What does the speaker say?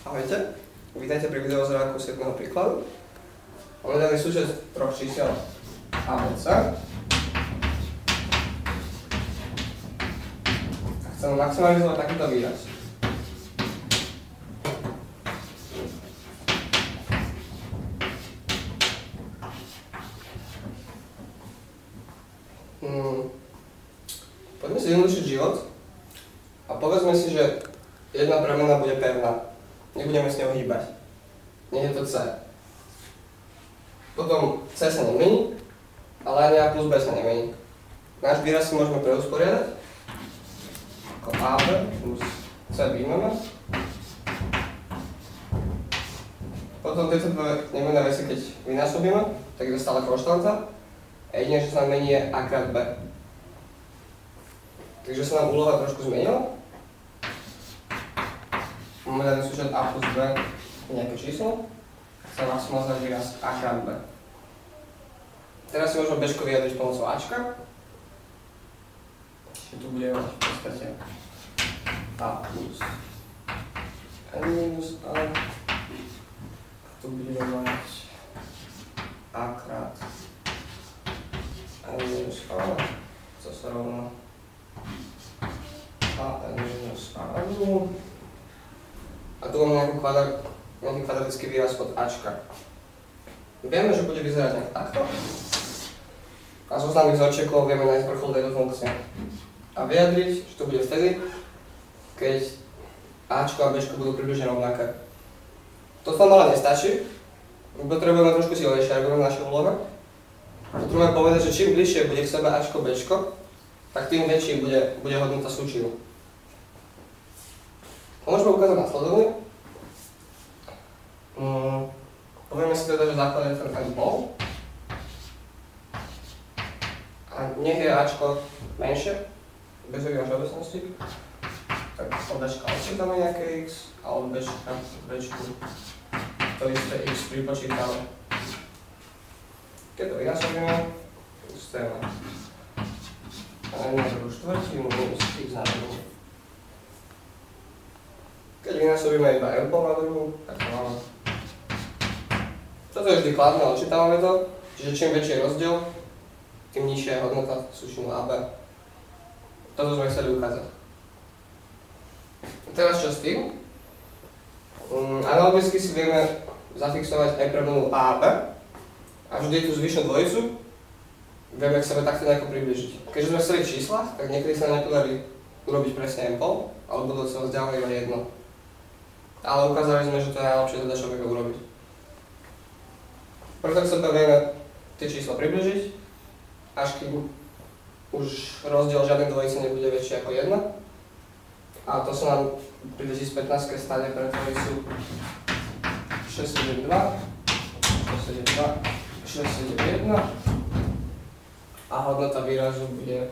Ahojte, vítajte pri videozrádku 7. príkladu. Máme daný súčet troch čísel a b, c. A chceme maximalizovať takýto výraz. Poďme si zjednodušiť život a povedzme si, že jedna premena bude pevná. Nebudeme s ňou hýbať. Nie je to c. Potom c sa nemení, ale ani a plus b sa nemení. Náš výraz si môžeme preusporiadať ako ab plus c výmena. Potom tieto dve nemenné veci, keď vynásobíme, tak je to stále konštanta. A jedine, že sa nám mení je a krát b. Takže sa nám úloha trošku zmenila. Máme daný súčet a plus b nejaké číslo. Chcem maximalizovať výraz a krát b. Teraz si môžeme bčko vyjadriť pomocou ačka. Čiže tu bude mať v podstate a plus n minus a. Tu budeme mať a krát n minus a, co sa rovná a n minus a. A tu máme nejaký kvadratický výraz od ačka. Vieme, že bude vyzerať nejak takto. A zo známych vzorčekov vieme nájsť vrchol tejto funkcie. A vyjadriť, že to bude vtedy, keď ačko a bčko budú približne rovnaké. To vám ale nestačí. My potrebujeme trošku silnejšie argument v našej úlohe. Potrebujeme povedať, že čím bližšie bude k sebe ačko, bčko, tak tým väčší bude hodnota súčinu. Môžeme ukázať nasledovne. Povieme si teda, že základ je ten n bol. A nech je ačko menšie, bez ohľadu na všeobecnosti. Tak od ačka odčítame nejaké x a od bčka to isté x pripočítame. Keď to vynásobíme, dostajeme n na druhú štvrtinu minus x na druhú. Keď vynásobíme iba n na druhú, tak to máme. Toto je vždy kladné, odčítavame to, čiže čím väčší je rozdiel, tým nižšia je hodnota súčinu AB. Toto sme chceli ukázať. Teraz čo s tým? Analogicky si vieme zafixovať aj premenu A a B a vždy tú zvyšnú dvojicu vieme k sebe takto nejako približiť. Keďže sme v celých číslach, tak niekedy sa nepodarí urobiť presne n pol, alebo do celého vzdialené iba jedno. Ale ukázali sme, že to je najlepšie teda, čo vieme urobiť. Preto k sebe vieme tie čísla približiť, až kým už rozdiel žiadnej dvojice nebude väčší ako 1. A to sa nám pri 2015 stane pre dvojicu 672, 671 a hodnota výrazu bude